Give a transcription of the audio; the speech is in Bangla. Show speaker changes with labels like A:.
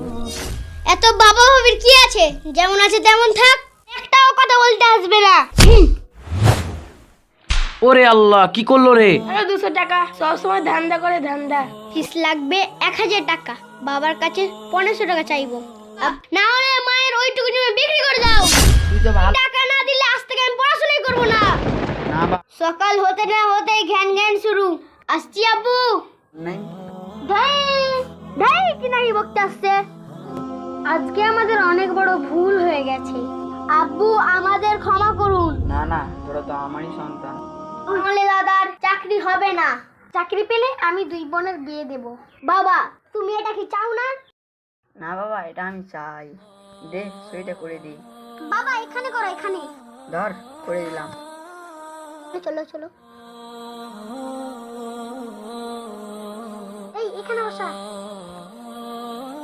A: ভাই।
B: এত বাবা ভাবির কি আছে, যেমন আছে তেমন থাক, একটাও কথা বলতে আসবে না।
A: ওরে আল্লাহ, কি করলো রে?
C: আরে 200 টাকা, সবসময় ধান্দা করে ধান্দা।
B: ফিস লাগবে 1000 টাকা, বাবার কাছে 1500 টাকা চাইবো। না হলে মায়ের ওইটুকু জমি বিক্রি করে দাও।
A: তুই তো ভালো
B: টাকা না দিলে আজ থেকে আমি পড়াশোনাই করবো না।
A: না বা
B: সকাল হতে না হতেই ঘ্যান ঘ্যান শুরু। আসছি আব্বু।
A: নাই।
B: ঢাই কি নাই বকতে আসছে। আজকে আমাদের অনেক বড় ভুল হয়ে গেছে, আব্বু আমাদের ক্ষমা করুন।
A: না না, তোরা তো আমারই সন্তান।
B: তাহলে দাদার চাকরি হবে না, চাকরি পেলে আমি 2 বোনের বিয়ে দেব। বাবা তুমি এটা কি চাও না?
A: না বাবা, এটা আমি চাই। দে, সইটা করে দিই।
B: বাবা এখানে করো, এখানে।
A: ধর, করে দিলাম।
B: চলো চলো, এই এখানে বসা।